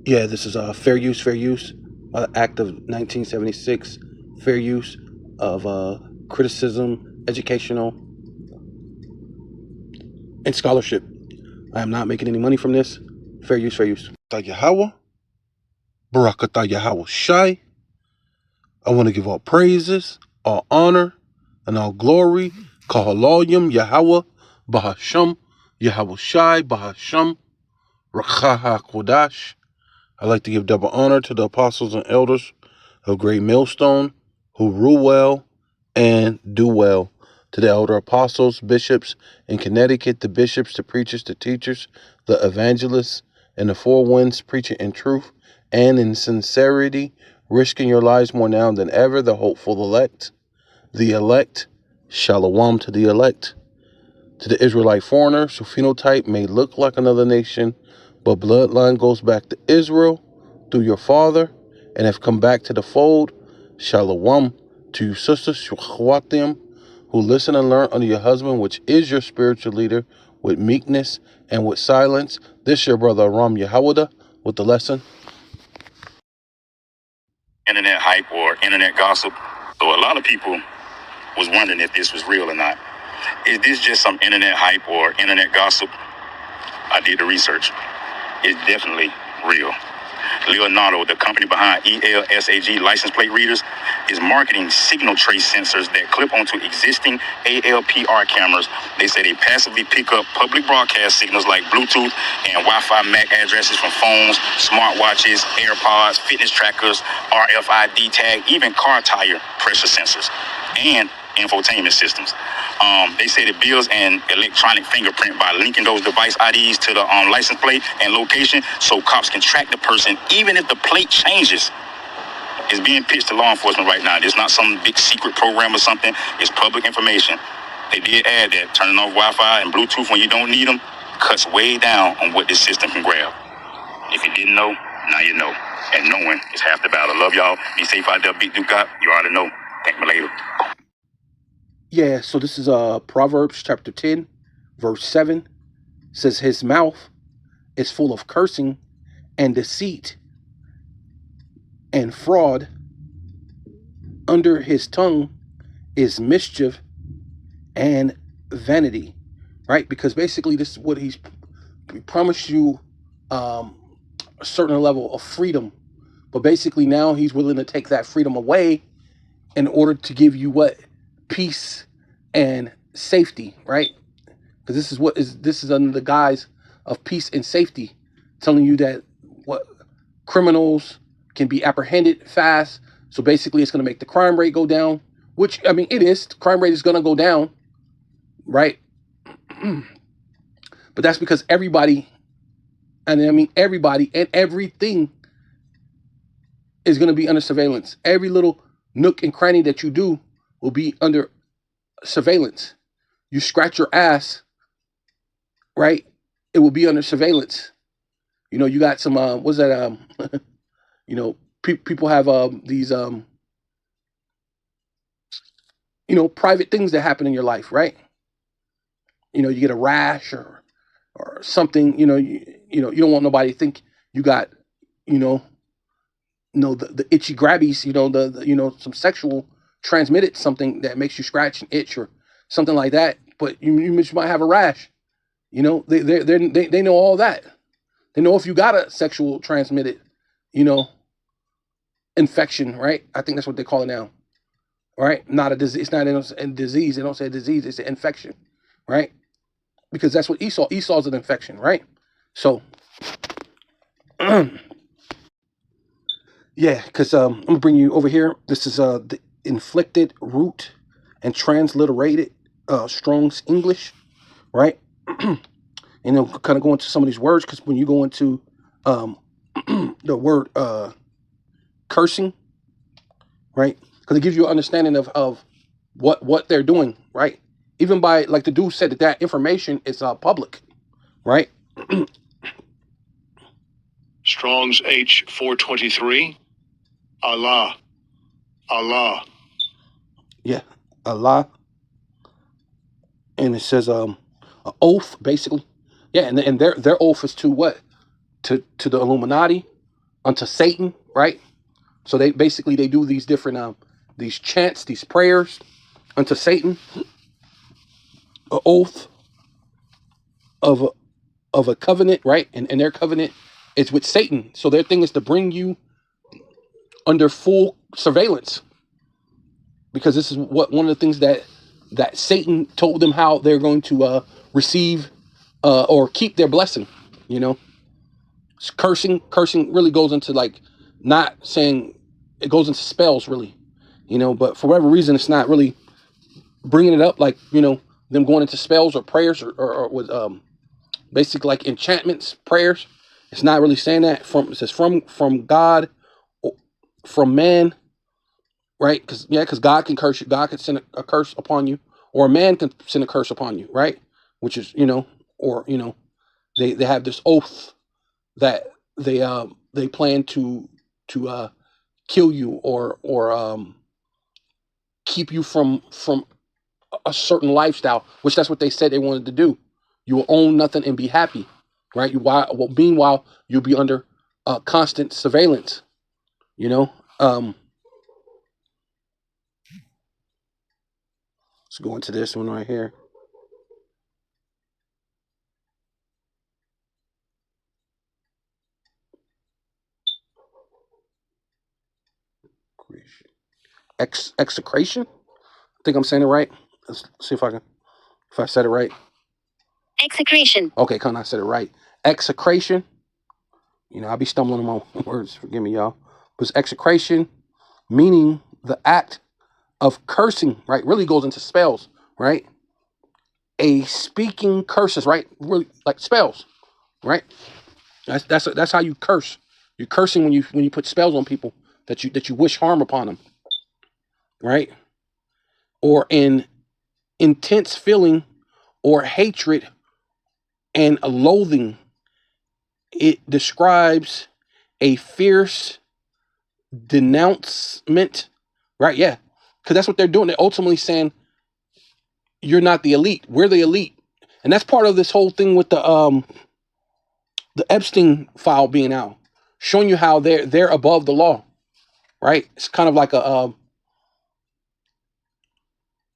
Yeah, this is fair use, Act of 1976, fair use of criticism, educational, and scholarship. I am not making any money from this. Fair use, fair use. Yahweh, Barakatah Yahweh Shai. I want to give all praises, all honor, and all glory. Kahaloyim Yahweh, Bahasham, Yahweh Shai, Bahasham, Rakaha Kodash. I like to give double honor to the apostles and elders of Great Millstone who rule well and do well. To the elder apostles, bishops in Connecticut, the bishops, the preachers, the teachers, the evangelists, and the four winds preaching in truth and in sincerity, risking your lives more now than ever, the hopeful elect. The elect, shalom to the elect. To the Israelite foreigners whose phenotype may look like another nation, but bloodline goes back to Israel through your father, and have come back to the fold, shalom to you sisters, shwatim, who listen and learn under your husband, which is your spiritual leader, with meekness and with silence. This your brother Ram Yehawada with the lesson. Internet hype or internet gossip. So a lot of people was wondering if this was real or not. Is this just some internet hype or internet gossip? I did the research. It's definitely real. Leonardo, the company behind ELSAG license plate readers, is marketing signal trace sensors that clip onto existing ALPR cameras. They say they passively pick up public broadcast signals like Bluetooth and Wi-Fi MAC addresses from phones, smartwatches, AirPods, fitness trackers, RFID tag, even car tire pressure sensors, and infotainment systems. They say the bills and electronic fingerprint by linking those device IDs to the license plate and location so cops can track the person even if the plate changes. It's being pitched to law enforcement right now. It's not some big secret program or something. It's public information. They did add that turning off Wi-Fi and Bluetooth when you don't need them cuts way down on what this system can grab. If you didn't know, now you know. And knowing is half the battle. Love y'all. Be safe out there, Big Duke. You already know. Thank me later. Yeah, so this is Proverbs chapter 10, verse 7. It says, his mouth is full of cursing and deceit and fraud. Under his tongue is mischief and vanity, right? Because basically this is what he promised you, a certain level of freedom. But basically now he's willing to take that freedom away in order to give you what? Peace and safety, right? Because this is under the guise of peace and safety, telling you that what criminals can be apprehended fast. So basically it's going to make the crime rate go down, which, I mean, it is. The crime rate is going to go down, right? But that's because everybody, and I mean everybody and everything is going to be under surveillance. Every little nook and cranny that you do will be under surveillance. You scratch your ass, right? It will be under surveillance. You know, you got some what's that you know, people have these you know, private things that happen in your life, right? You know, you get a rash or something, you know, you don't want nobody to think you got, you know, the itchy grabbies, you know, the you know, some sexual transmitted something that makes you scratch and itch or something like that. But you might have a rash. You know, they know all that. They know if you got a sexual transmitted, you know, infection, right? I think that's what they call it now, right? Not a disease. It's not a disease. They don't say disease. It's an infection, right? Because that's what Esau's an infection, right? So, yeah, because I'm gonna bring you over here. This is the inflicted root and transliterated Strong's English, right? And then kind of go into some of these words, because when you go into the word cursing, right? Because it gives you an understanding of what they're doing, right? Even by, like the dude said, that information is public, right? Strong's H423. Allah. Allah. Yeah, Allah. And it says an oath, basically. Yeah, and their oath is to what? To the Illuminati, unto Satan, right? So they basically they do these different these chants, these prayers unto Satan, an oath of a covenant, right? And their covenant is with Satan. So their thing is to bring you under full surveillance, because this is what one of the things that Satan told them how they're going to receive or keep their blessing. You know, cursing really goes into like not saying, it goes into spells really, you know, but for whatever reason it's not really bringing it up like, you know, them going into spells or prayers or with basically like enchantments, prayers. It's not really saying that. It says from God, from man, right? Because God can curse you. God can send a curse upon you, or a man can send a curse upon you, right? Which is, you know, or, you know, they have this oath that they plan to kill you or keep you from a certain lifestyle, which that's what they said they wanted to do. You will own nothing and be happy, right? Meanwhile, you'll be under constant surveillance, you know. Let's go into this one right here. Execration. I think I'm saying it right. Let's see if I said it right. Execration. Okay, I said it right. Execration. You know, I'll be stumbling on my words. Forgive me, y'all. But it's execration, meaning the act of cursing, right? Really goes into spells, right? A speaking curses, right? Really like spells, right? That's how you curse. You're cursing when you put spells on people that you wish harm upon them, right? Or an intense feeling or hatred and a loathing. It describes a fierce denouncement, right? Yeah, because that's what they're doing. They're ultimately saying you're not the elite. We're the elite, and that's part of this whole thing with the Epstein file being out, showing you how they're above the law, right? It's kind of like a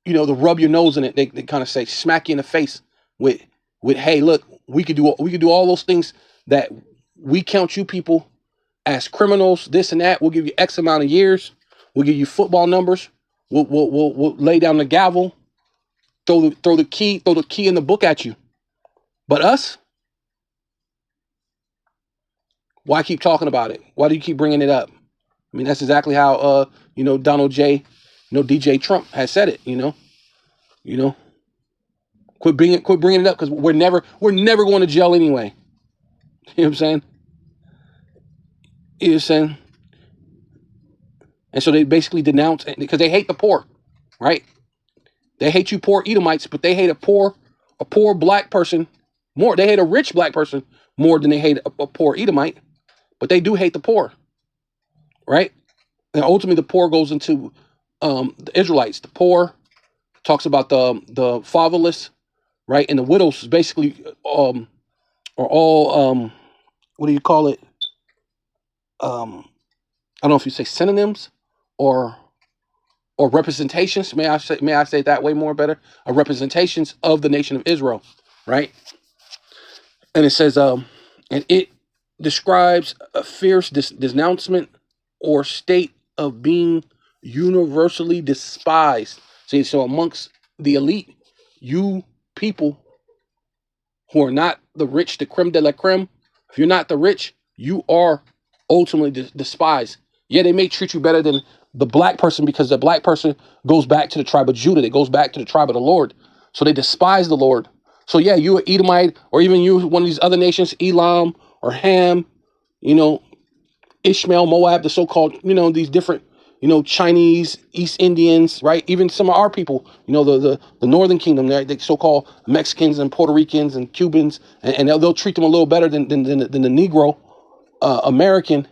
you know, to rub your nose in it. They kind of say smack you in the face with hey, look, we could do all those things that we count you people as criminals, this and that. We'll give you X amount of years. We'll give you football numbers. We'll lay down the gavel, throw the key in the book at you. But us, why keep talking about it? Why do you keep bringing it up? I mean, that's exactly how you know, Donald J, you know, DJ Trump has said it. You know, quit bringing it up because we're never going to jail anyway. You know what I'm saying? You know what I'm saying? And so they basically denounce it because they hate the poor, right? They hate you poor Edomites, but they hate a poor black person more. They hate a rich black person more than they hate a poor Edomite, but they do hate the poor, right? And ultimately the poor goes into the Israelites. The poor talks about the fatherless, right? And the widows is basically are all what do you call it? I don't know if you say synonyms or representations. May I say that way more better? Representations of the nation of Israel, right? And it says, and it describes a fierce denouncement or state of being universally despised. See, so amongst the elite, you people who are not the rich, the creme de la creme, if you're not the rich, you are ultimately despised. Yeah, they may treat you better than the black person because the black person goes back to the tribe of Judah. It goes back to the tribe of the Lord. So they despise the Lord. So yeah, you are Edomite, or even you, one of these other nations, Elam or Ham, you know, Ishmael, Moab, the so-called, you know, these different, you know, Chinese, East Indians, right? Even some of our people, you know, the Northern Kingdom, right? They so-called Mexicans and Puerto Ricans and Cubans, and they'll treat them a little better than the Negro, American,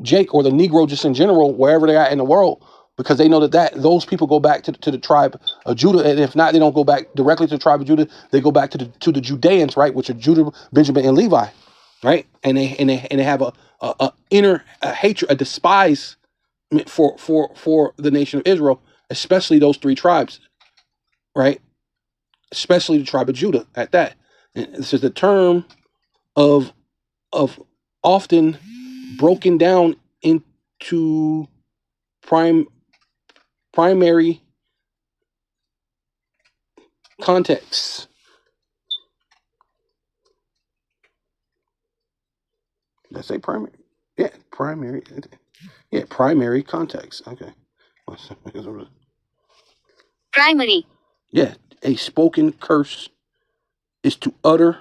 Jake, or the Negro just in general, wherever they're at in the world, because they know that those people go back to the tribe of Judah, and if not, they don't go back directly to the tribe of Judah. They go back to the Judeans, right, which are Judah, Benjamin, and Levi, right? And they have inner hatred, a despise for the nation of Israel, especially those three tribes, right? Especially the tribe of Judah at that. And this is the term of often broken down into primary contexts. Did I say primary? Yeah, primary. Yeah, primary context. Okay. Primary. Yeah, a spoken curse is to utter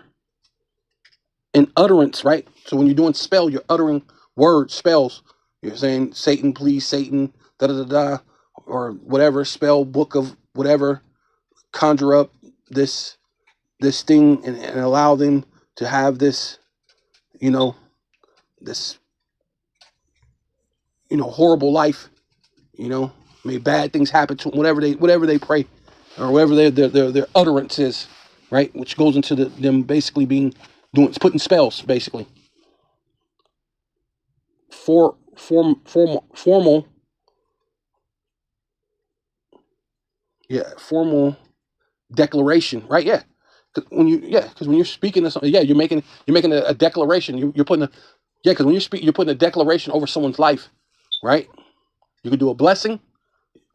an utterance, right? So when you're doing spell, you're uttering words, spells. You're saying Satan, please, Satan, da da da da, or whatever spell book of whatever. Conjure up this thing and allow them to have this, this horrible life. May bad things happen to them, whatever they pray, or whatever their utterance is, right? Which goes into them basically putting spells, basically. Formal declaration, right? Yeah. Because when you're speaking to something, you're making a declaration. You're putting because when you're putting a declaration over someone's life, right? You could do a blessing.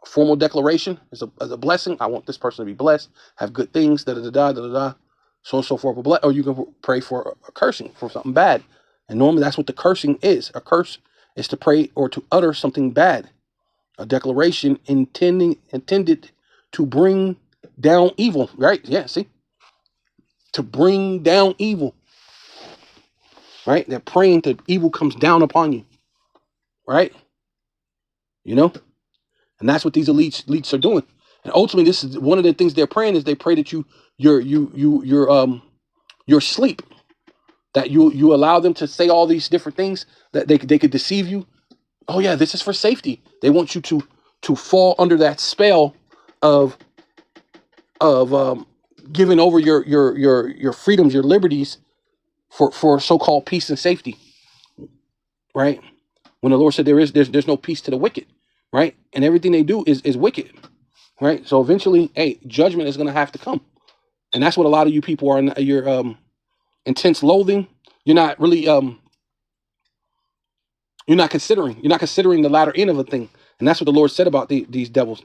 A formal declaration as a blessing. I want this person to be blessed, have good things, da da da da da da, so on and so forth. Or you can pray for a cursing for something bad, and normally that's what the cursing is. A curse is to pray or to utter something bad. A declaration intended to bring down evil, right? Yeah, see, to bring down evil, right? They're praying that evil comes down upon you, right? And that's what these elites are doing. And ultimately, this is one of the things they're praying is they pray that your sleep, that you allow them to say all these different things that they could deceive you. Oh yeah, this is for safety. They want you to fall under that spell of giving over your freedoms, your liberties for so-called peace and safety, right? When the Lord said there's no peace to the wicked, right? And everything they do is wicked, right? So eventually, judgment is going to have to come, and that's what a lot of you people are in your intense loathing. You're not really you're not considering the latter end of a thing, and that's what the Lord said about these devils,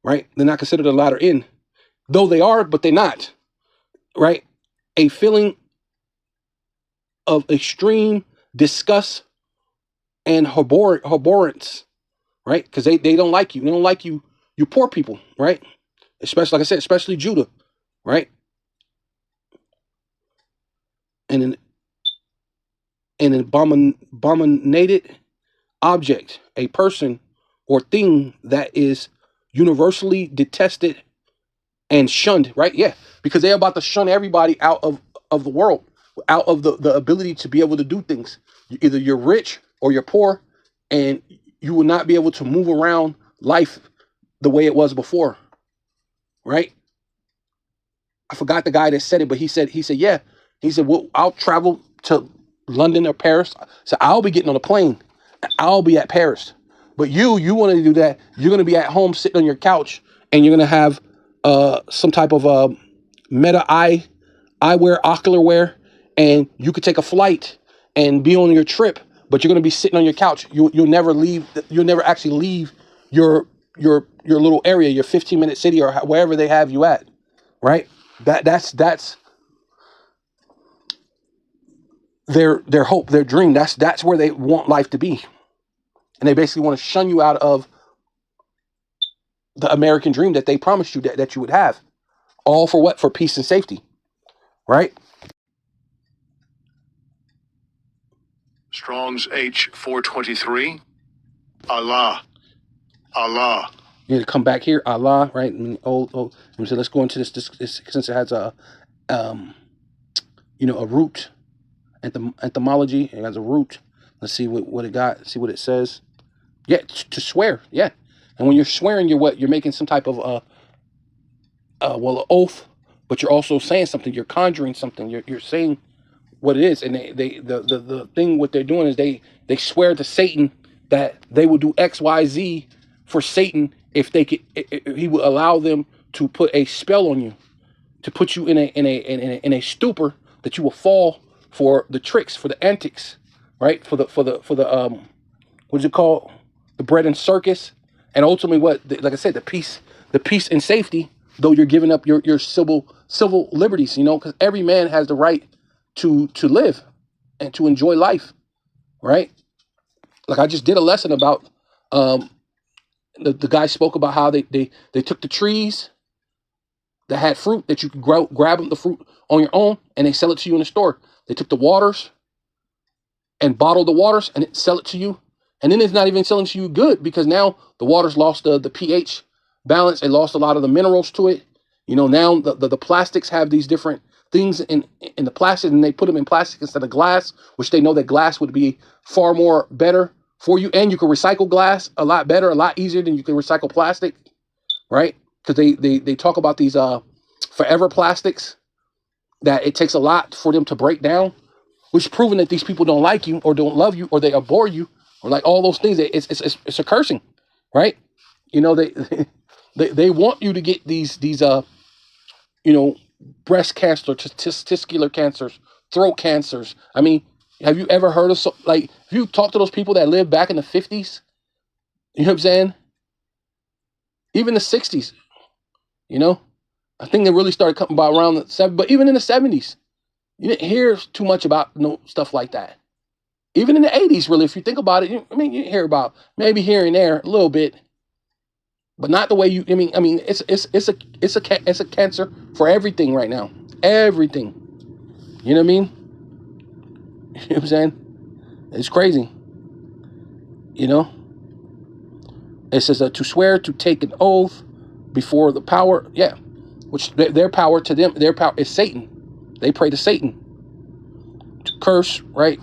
right? They're not considered the latter end, though they are, but they're not, right? A feeling of extreme disgust and abhorrence, right? Because they don't like you. They don't like you poor people, right? Especially, like I said, especially Judah, right? And an abominated object, a person or thing that is universally detested and shunned, right? Yeah, because they're about to shun everybody out of the world, out of the ability to be able to do things. Either you're rich or you're poor, and you will not be able to move around life the way it was before, right? I forgot the guy that said it, but he said, yeah. He said, well, I'll travel to London or Paris. So I'll be getting on a plane. I'll be at Paris. But you want to do that. You're going to be at home sitting on your couch, and you're going to have some type of meta eyewear, ocular wear, and you could take a flight and be on your trip, but you're going to be sitting on your couch. You'll never leave. You'll never actually leave your little area, your 15-minute city, or wherever they have you at, right? That's their hope, their dream. That's where they want life to be, and they basically want to shun you out of the American dream that they promised you that you would have. All for what? For peace and safety, right? Strong's H423. Allah. You need to come back here, Allah, right? I mean, so let's go into this since it has a root, etymology. It has a root. Let's see what it got. See what it says. Yeah, to swear. Yeah, and when you're swearing, you're making some type of an oath, but you're also saying something. You're conjuring something. You're saying what it is. And the thing what they're doing is they swear to Satan that they will do XYZ for Satan if they could, if he will allow them to put a spell on you, to put you in a stupor that you will fall for the tricks, for the antics, right? For the what is it called? The bread and circus, and ultimately like I said, the peace and safety. Though you're giving up your civil liberties, because every man has the right to live and to enjoy life, right? Like I just did a lesson about the guy spoke about how they took the trees that had fruit that you could grab the fruit on your own, and they sell it to you in the store. They took the waters and bottled the waters and sell it to you, and then it's not even selling to you good, because now the water's lost the pH balance. It lost a lot of the minerals to it. Now the plastics have these different things in the plastic, and they put them in plastic instead of glass, which they know that glass would be far more better for you, and you can recycle glass a lot better, a lot easier than you can recycle plastic, right? Because they talk about these forever plastics, that it takes a lot for them to break down, which is proving that these people don't like you or don't love you or they abhor you or like all those things. It's a cursing, right? They want you to get these breast cancer, testicular cancers, throat cancers. I mean, have you ever heard of if you talk to those people that lived back in the 50s, you know what I'm saying? Even the 60s, I think they really started coming about around the 70s, but even in the 70s, you didn't hear too much about stuff like that. Even in the 80s, really, if you think about it, you hear about maybe here and there a little bit, but not the way you. It's a cancer for everything right now. Everything. You know what I mean? You know what I'm saying? It's crazy. It says to swear to take an oath before the power. Yeah, which their power to them. Their power is Satan. They pray to Satan. To curse, right?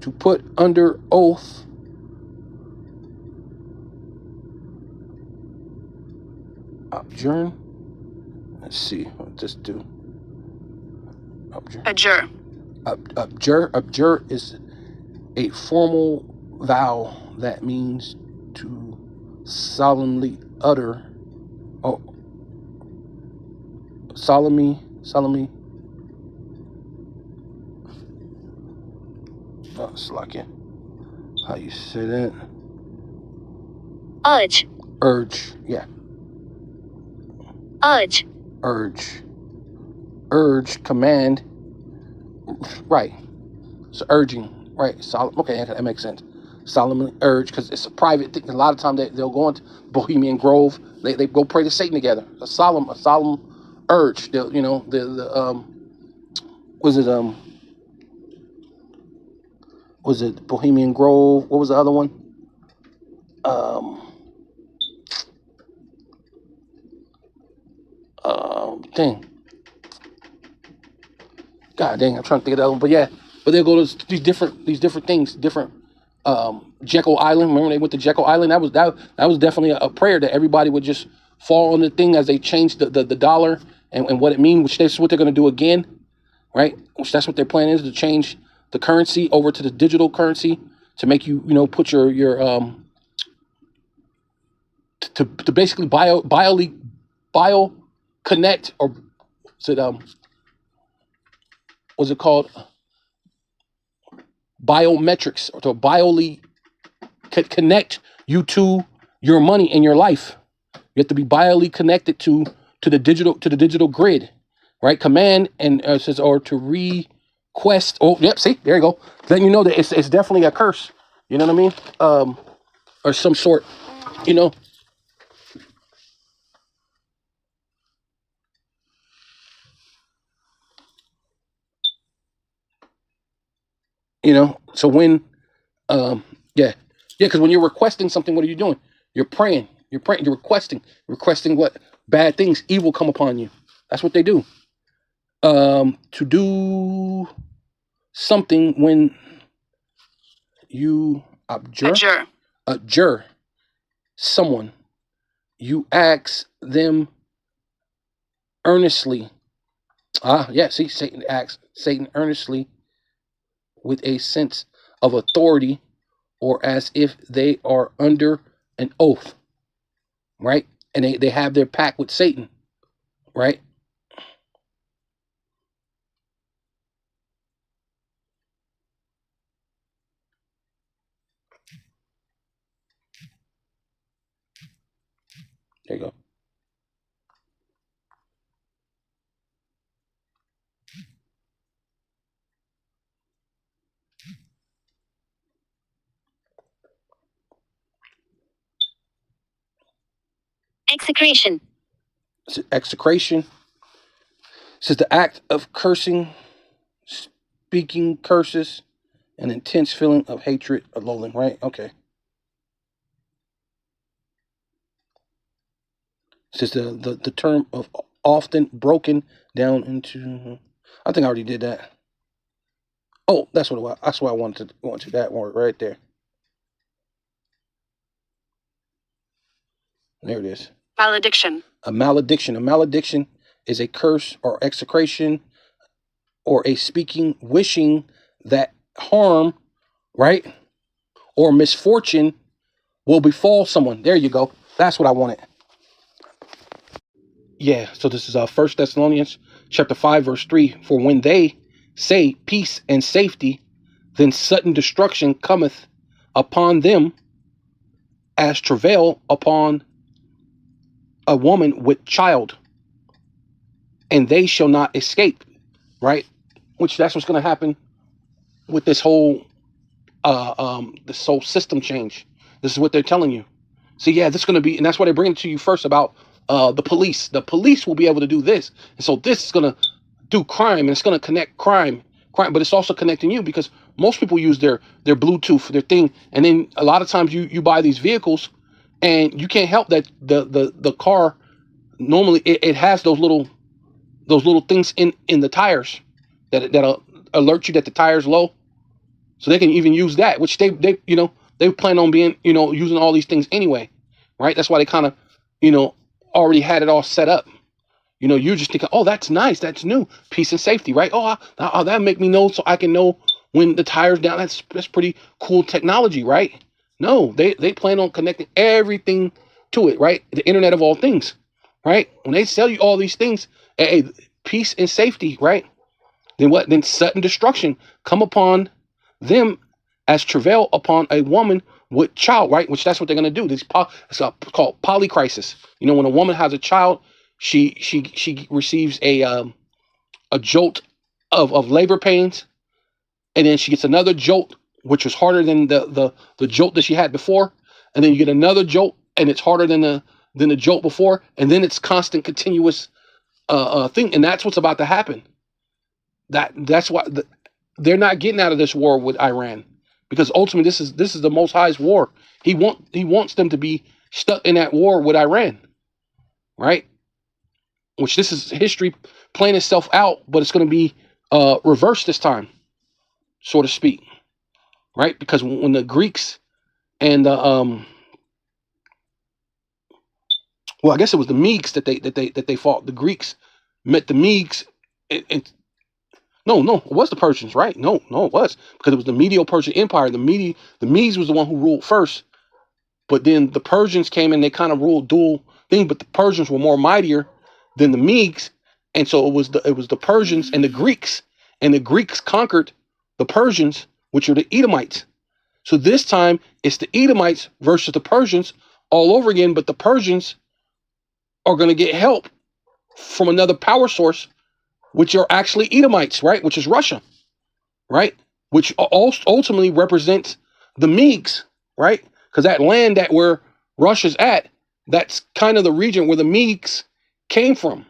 To put under oath. Adjourn. Let's see what this do. Adjure. Abjure is a formal vow that means to solemnly utter. Oh, solemnly. Oh, it's like it. How you say that? Urge. Urge. Yeah. Urge. Urge. Command. Right. So urging. Right. Solemn. Okay, that makes sense. Solemnly urge, because it's a private thing. A lot of times they'll go into Bohemian Grove. They go pray to Satan together. A solemn urge. Was it Bohemian Grove? What was the other one? Dang. God dang, I'm trying to think of that one. But yeah, but they'll go to these different things, different Jekyll Island. Remember they went to Jekyll Island? That was definitely a prayer that everybody would just fall on the thing as they changed the dollar and what it means, which that's what they're gonna do again, right? Which that's what their plan is, to change the currency over to the digital currency to make you put your to basically bio connect, or is it what's it called, biometrics, or to connect you to your money and your life. You have to be connected to the digital grid, right? Command and it says, or to request. Oh, yep. See, there you go. Then you know that it's definitely a curse. You know what I mean? Or some sort. So when, because when you're requesting something, what are you doing? You're praying, you're requesting what bad things, evil come upon you. That's what they do. To do something when you adjure someone, you ask them earnestly. See, Satan asks Satan earnestly with a sense of authority, or as if they are under an oath, right? And they have their pact with Satan, right? There you go. Execration. Execration. This is the act of cursing, speaking curses, an intense feeling of hatred or loathing, right? Okay. This is the term of often broken down into. I think I already did that. Oh, that's what it was. That's why I wanted to go into that word right there. There it is. Malediction. A malediction. A malediction is a curse or execration or a speaking, wishing that harm, right, or misfortune will befall someone. There you go. That's what I wanted. Yeah, so this is 1 Thessalonians chapter 5, verse 3. For when they say peace and safety, then sudden destruction cometh upon them as travail upon a woman with child, and they shall not escape, right? Which that's what's going to happen with this whole system change. This is what they're telling you. So yeah, this is going to be, and that's why they bring it to you first about the police. The police will be able to do this, and so this is going to do crime, and it's going to connect crime, but it's also connecting you, because most people use their Bluetooth, their thing, and then a lot of times you buy these vehicles, and you can't help that the car normally it has those little things in the tires that'll alert you that the tire's low, so they can even use that, which they plan on being using all these things anyway, right? That's why they kind of already had it all set up. You're just thinking, oh, that's nice, that's new, peace and safety, right? Oh, that make me know so I can know when the tire's down. That's pretty cool technology, right? No, they plan on connecting everything to it, right? The Internet of all things, right? When they sell you all these things, hey, peace and safety, right? Then what? Then sudden destruction come upon them as travail upon a woman with child, right? Which that's what they're going to do. It's called polycrisis. When a woman has a child, she receives a jolt of labor pains, and then she gets another jolt, which was harder than the jolt that she had before, and then you get another jolt, and it's harder than the jolt before, and then it's constant, continuous thing, and that's what's about to happen. That's why they're not getting out of this war with Iran, because ultimately this is the Most High's war. He wants them to be stuck in that war with Iran, right? Which this is history playing itself out, but it's going to be reversed this time, so to speak, right? Because when the Greeks and well, I guess it was the Medes that they fought. The Greeks met the Medes. No, it was the Persians, right? No, it was, because it was the Medo-Persian Empire. The Medes was the one who ruled first, but then the Persians came and they kind of ruled dual thing. But the Persians were more mightier than the Medes, and so it was the Persians and the Greeks conquered the Persians, which are the Edomites. So this time it's the Edomites versus the Persians all over again, but the Persians are going to get help from another power source, which are actually Edomites, right? Which is Russia, right? Which ultimately represents the Medes, right? Because that land that where Russia's at, that's kind of the region where the Medes came from,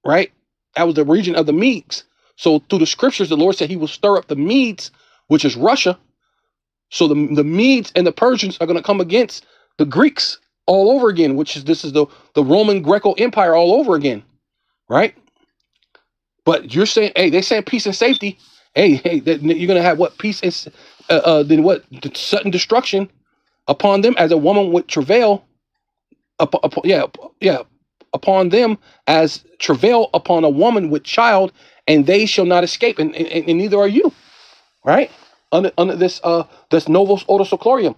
right? That was the region of the Medes. So through the scriptures, the Lord said he will stir up the Medes, which is Russia. So the Medes and the Persians are going to come against the Greeks all over again, this is the Roman Greco Empire all over again, right? But you're saying, hey, they're saying peace and safety. Hey, you're going to have what? Peace and then what? The sudden destruction upon them as a woman with travail. Upon them as travail upon a woman with child, and they shall not escape, and neither are you, right? Under this Novus Ordo Seclorum,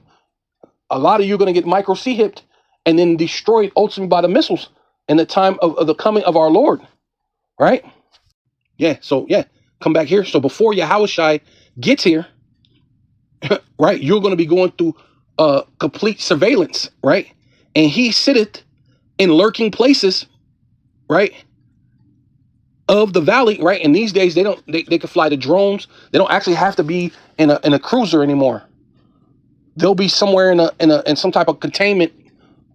a lot of you are going to get micro C-hipped and then destroyed ultimately by the missiles in the time of the coming of our Lord, right? Yeah, so yeah, come back here. So before Yahushua gets here, right, you're going to be going through complete surveillance, right? And he sitteth in lurking places, right, of the valley, right? And these days they can fly the drones. They don't actually have to be in a cruiser anymore. They'll be somewhere in some type of containment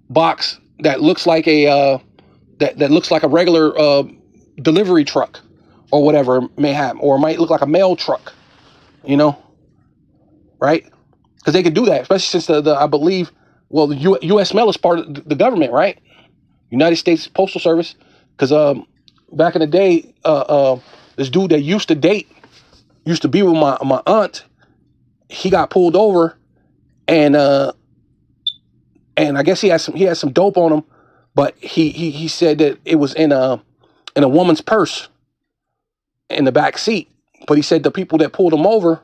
box that looks like a that looks like a regular delivery truck or whatever it may have, or it might look like a mail truck, you know, right? Because they could do that, especially since the I believe, well, the U.S. mail is part of the government, right? United States Postal Service. Because back in the day, this dude that used to be with my aunt, he got pulled over, and I guess he had some dope on him, but he said that it was in a woman's purse in the back seat. But he said the people that pulled him over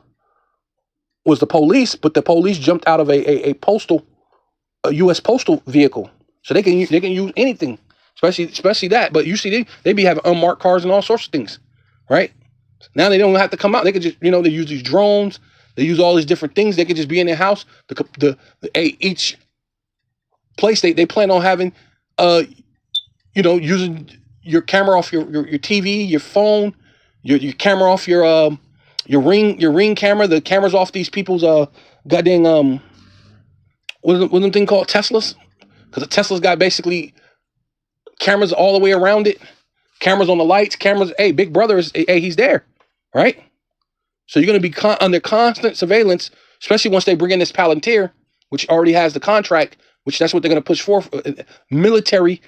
was the police, but the police jumped out of a U.S. postal vehicle, so they can use anything, especially that. But you see, they be having unmarked cars and all sorts of things, right? Now they don't have to come out. They could just, they use these drones. They use all these different things. They could just be in their house. Each place they plan on having, using your camera off your TV, your phone, your camera off your ring camera. The cameras off these people's goddamn what them thing called Teslas, because the Tesla's got basically cameras all the way around it, cameras on the lights, cameras. Hey, Big Brother he's there, right? So you're going to be under constant surveillance, especially once they bring in this Palantir, which already has the contract, which that's what they're going to push for, military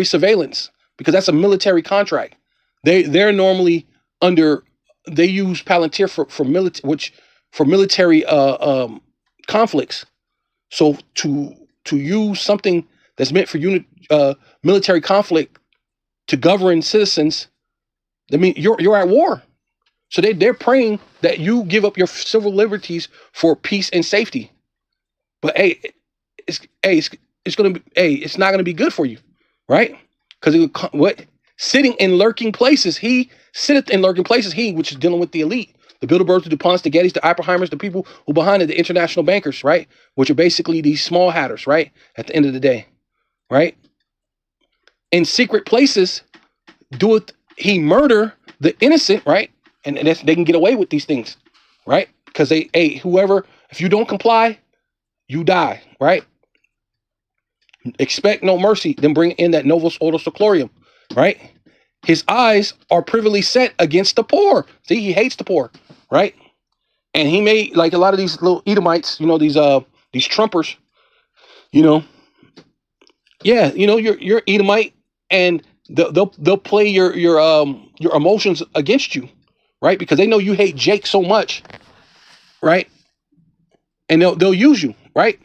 surveillance, because that's a military contract. They're normally under, they use Palantir for military conflicts. So to use something that's meant for military conflict to govern citizens, I mean, you're at war. So they're praying that you give up your civil liberties for peace and safety. But it's not gonna be good for you, right? Because sitting in lurking places, he sitteth in lurking places. He, which is dealing with the elite, the Bilderbergs, the DuPonts, the Gettys, the Oppenheimers, the people who behind it, the international bankers, right? Which are basically these small hatters, right? At the end of the day, right? In secret places, doeth he murder the innocent, right? And they can get away with these things, right? Because if you don't comply, you die, right? Expect no mercy. Then bring in that Novus Ordo Seclorum, right? His eyes are privily set against the poor. See, he hates the poor, right? And he made, like a lot of these little Edomites, these Trumpers, you're Edomite, and they'll play your emotions against you, right? Because they know you hate Jake so much, right? And they'll use you, right?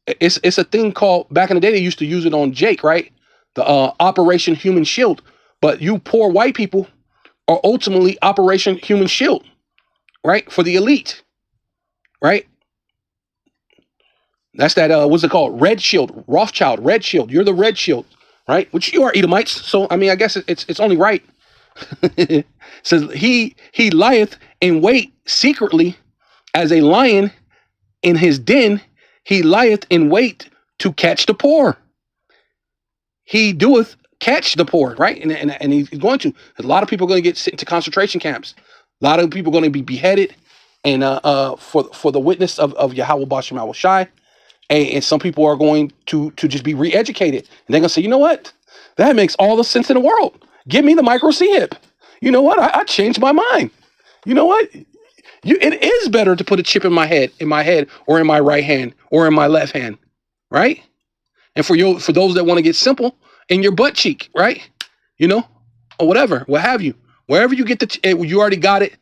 It's a thing called, back in the day they used to use it on Jake, right? The Operation Human Shield. But you poor white people are ultimately Operation Human Shield, right? For the elite, right? That's that, what's it called? Red Shield, Rothschild, Red Shield. You're the Red Shield, right? Which you are Edomites. So, I mean, I guess it's only right. It says, he lieth in wait secretly as a lion in his den. He lieth in wait to catch the poor. He doeth catch the poor, right? And he's going to. A lot of people are going to get sent to concentration camps. A lot of people are going to be beheaded, and for the witness of Yahweh Bashem Yahushai. And some people are going to just be re-educated, and they're going to say, you know what? That makes all the sense in the world. Give me the micro C-hip. You know what? I changed my mind. You know what? It is better to put a chip in my head, or in my right hand, or in my left hand, right? And for those that want to get simple, in your butt cheek, right? Or whatever, what have you. Wherever you get you already got it,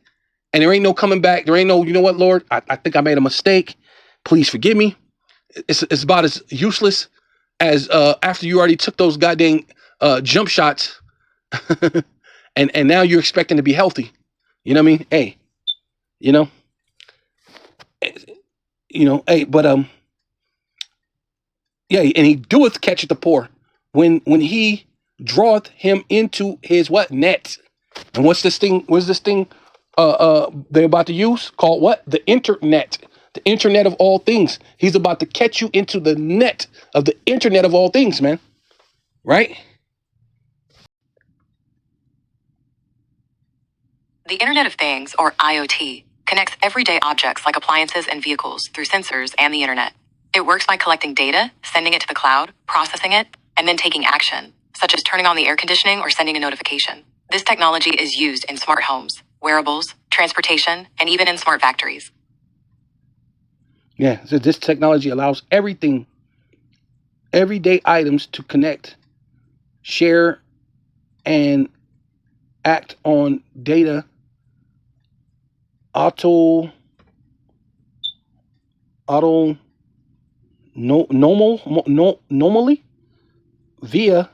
and there ain't no coming back. There ain't no, you know what, Lord? I think I made a mistake. Please forgive me. It's about as useless as after you already took those goddamn jump shots and now you're expecting to be healthy. You know what I mean? Hey, you know, hey, but yeah, and he doeth catch the poor when he draweth him into his what net. And what's this thing? What's this thing? They're about to use called what? The internet. The internet of all things. He's about to catch you into the net of the internet of all things, man. Right? The Internet of Things, or IoT, connects everyday objects like appliances and vehicles through sensors and the internet. It works by collecting data, sending it to the cloud, processing it, and then taking action, such as turning on the air conditioning or sending a notification. This technology is used in smart homes, wearables, transportation, and even in smart factories. Yeah, so this technology allows everything, everyday items to connect, share, and act on data normally via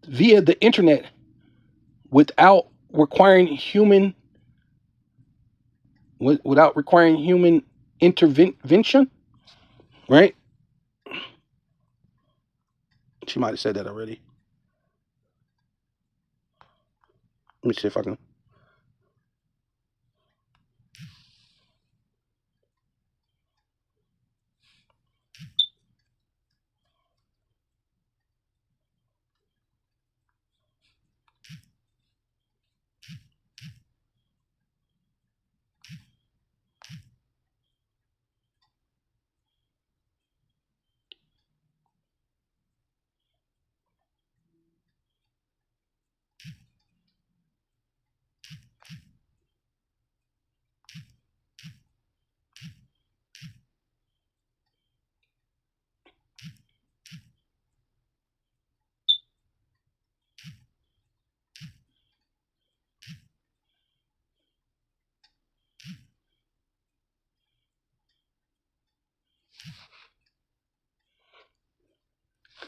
the internet without requiring human intervention, right? She might have said that already. Let me see if I can.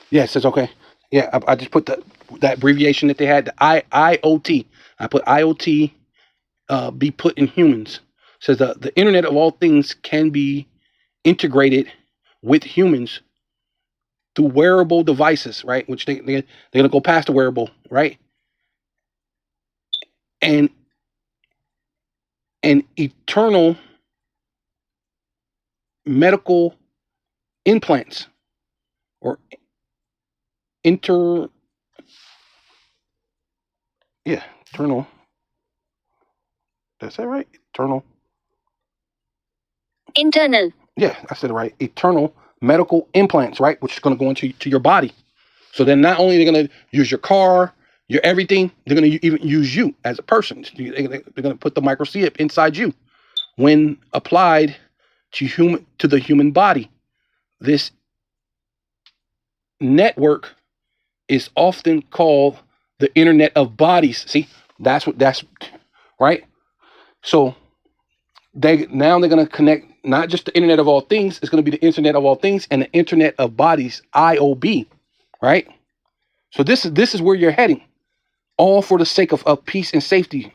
Yeah, it says okay. Yeah, I just put that abbreviation that they had, the IoT. I put IoT be put in humans. It says the Internet of all things can be integrated with humans through wearable devices, right? Which they're gonna go past the wearable, right? And eternal medical implants or eternal. That's that right? Internal. Yeah, I said it right. Eternal medical implants, right? Which is going to go into your body. So then not only they're going to use your car, your everything, they're going to even use you as a person. They're going to put the microchip inside you. When applied to the human body, this network is often called the Internet of Bodies. See, that's right. So they're going to connect not just the Internet of all things. It's going to be the Internet of all things and the Internet of Bodies, IOB, right? So this is where you're heading, all for the sake of peace and safety,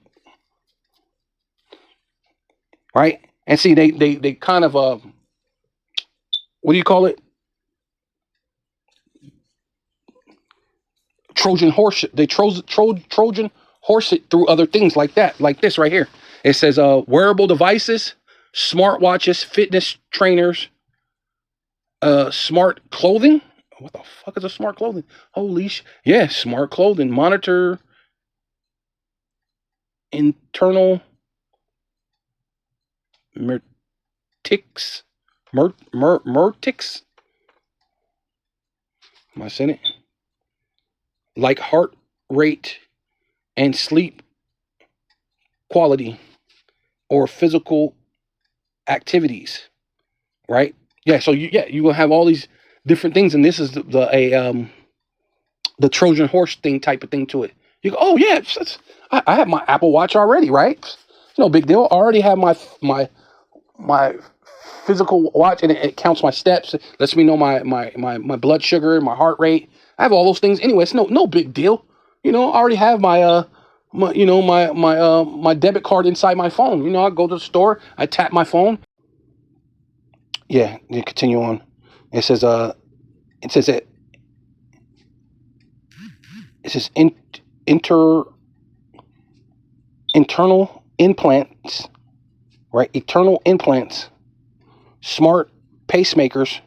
right? And see, they kind of what do you call it? Trojan horse. They Trojan horse it through other things like that, like this right here. It says wearable devices, smartwatches, fitness trainers, smart clothing. What the fuck is a smart clothing? Holy yeah, smart clothing. Monitor internal mertics. Mertics. Am I saying it? Like heart rate and sleep quality or physical activities, right? Yeah, so you will have all these different things, and this is the Trojan horse thing type of thing to it. You go, oh yeah, I have my Apple Watch already, right? It's no big deal. I already have my physical watch, and it counts my steps, it lets me know my blood sugar, my heart rate. I have all those things anyway. It's no big deal. I already have my debit card inside my phone. I go to the store, I tap my phone. Yeah, continue on. It says that it says internal implants, right? Internal implants, smart pacemakers,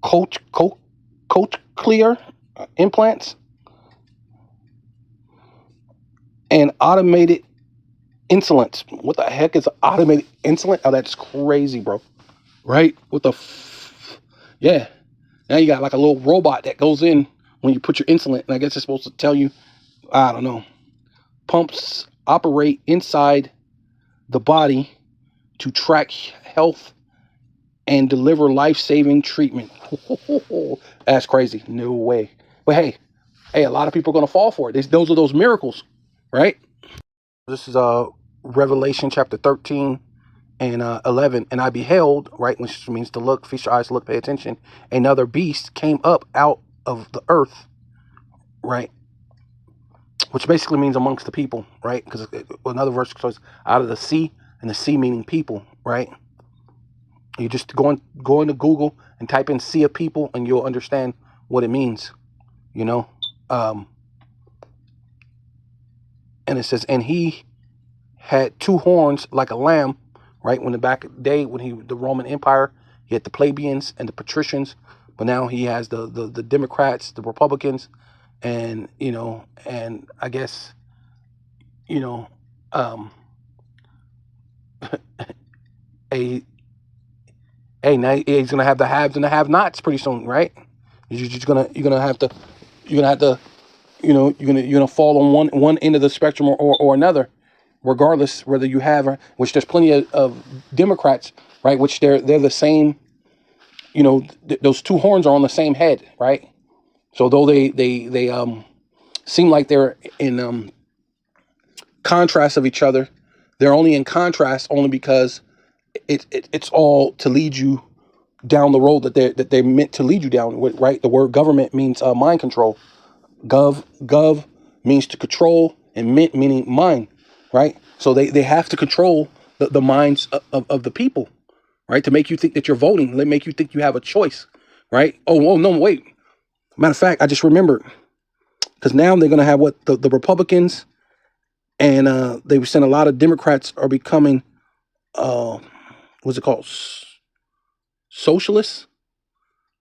cochlear implants, and automated insulins. What the heck is automated insulin? Oh, that's crazy, bro. Right? Yeah. Now you got like a little robot that goes in when you put your insulin, and I guess it's supposed to tell you, I don't know. Pumps operate inside the body to track health and deliver life-saving treatment. That's crazy. No way. But hey, a lot of people are going to fall for it. Those are those miracles, right? This is Revelation chapter 13 and 11. And I beheld, right, which means to look, feast your eyes to look, pay attention. Another beast came up out of the earth, right? Which basically means amongst the people, right? Because another verse says out of the sea, and the sea meaning people, right? You just go into Google and type in sea of people, and you'll understand what it means, And it says, and he had two horns like a lamb, right? When the back day, when the Roman Empire, he had the plebeians and the patricians, but now he has the Democrats, the Republicans, and and I guess now he's gonna have the haves and the have-nots pretty soon, right? You're gonna have to you're gonna fall on one end of the spectrum or another, regardless whether you have, which there's plenty of Democrats, right? Which they're the same, those two horns are on the same head, right? So though they seem like they're in contrast of each other, they're only in contrast only because it's all to lead you down the road that they're meant to lead you down, right? The word government means mind control. Gov means to control, and mint meaning mind, right? So they have to control the minds of the people, right? To make you think that you're voting, they make you think you have a choice, right? Oh no, wait. Matter of fact, I just remembered, because now they're going to have the Republicans, and they were saying a lot of Democrats are becoming, what's it called? Socialists,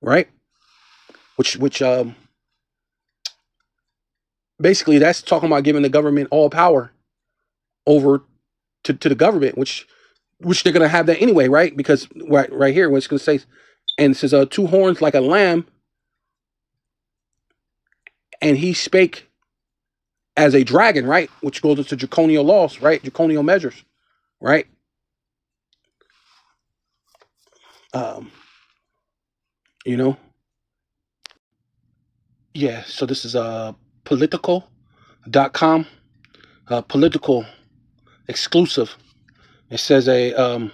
right? Which basically that's talking about giving the government all power over to the government, which they're going to have that anyway, right? Because right here, what it's going to say, and it says two horns like a lamb, and he spake as a dragon, right? Which goes into draconial laws, right? Draconial measures, right? Yeah, so this is political.com, political exclusive. It says a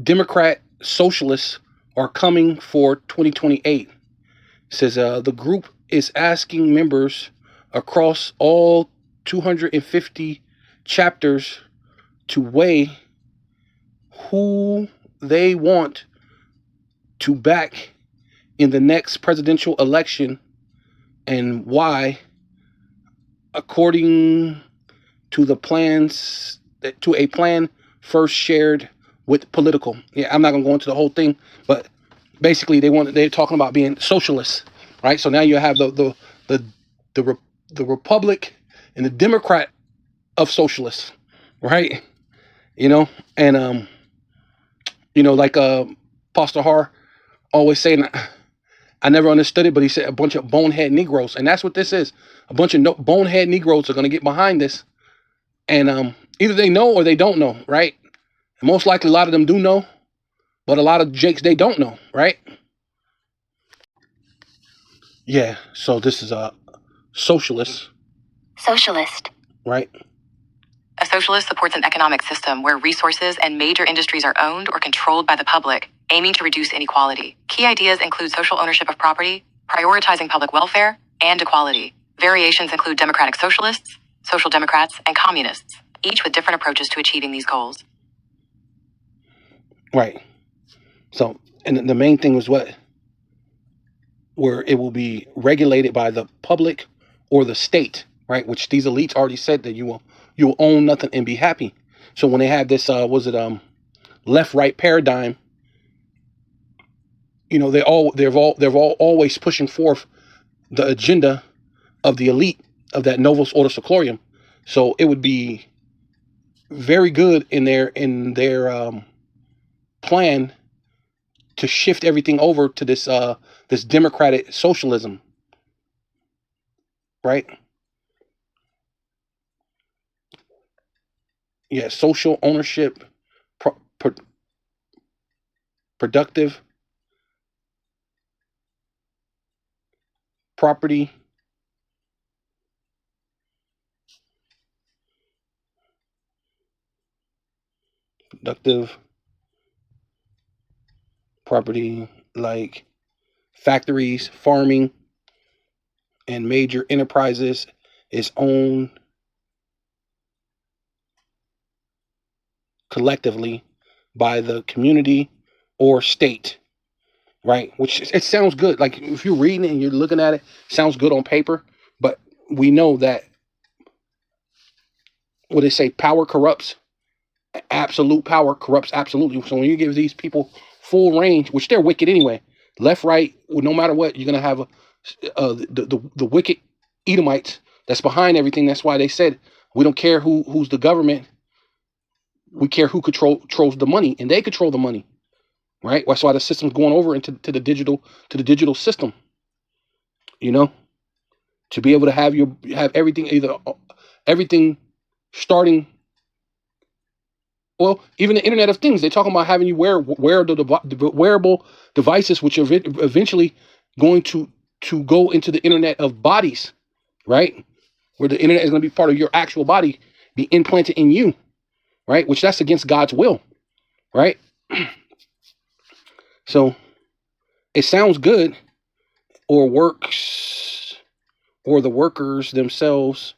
Democrat socialists are coming for 2028. It says the group is asking members across all 250 chapters to weigh who they want to back in the next presidential election and why, according to a plan first shared with political. Yeah, I'm not gonna go into the whole thing, but basically they're talking about being socialists, right? So now you have the Republic and the Democrat of socialists, right? And like Pastor Har always saying, I never understood it, but he said a bunch of bonehead Negroes, and that's what this is. A bunch of bonehead Negroes are going to get behind this, and either they know or they don't know, right? And most likely a lot of them do know, but a lot of Jakes, they don't know, right? Yeah, so this is a socialist. Socialist. Right? A socialist supports an economic system where resources and major industries are owned or controlled by the public, aiming to reduce inequality. Key ideas include social ownership of property, prioritizing public welfare and equality. Variations include democratic socialists, social democrats, and communists, each with different approaches to achieving these goals. Right. So, and the main thing was where it will be regulated by the public or the state, right? Which these elites already said that you will own nothing and be happy. So when they have this, left-right paradigm, you know, they're all always pushing forth the agenda of the elite of that Novus Ordo Seclorum. So it would be very good in their plan to shift everything over to this democratic socialism, right? Yeah, social ownership, productive property, like factories, farming, and major enterprises is owned collectively by the community or state, right? Which it sounds good. Like if you're reading it and you're looking at it, sounds good on paper, but we know that what they say, power corrupts. Absolute power corrupts absolutely. So when you give these people full range, which they're wicked anyway, left, right, no matter what, you're gonna have the wicked Edomites that's behind everything. That's why they said we don't care who's the government. We care who controls the money, and they control the money, right? That's why the system's going over into the digital system. You know, to be able to have everything starting. Well, even the Internet of Things, they're talking about having you wear wearable devices, which are eventually going to go into the Internet of bodies, right? Where the Internet is going to be part of your actual body, be implanted in you, right? Which that's against God's will, right? So it sounds good, or works, or the workers themselves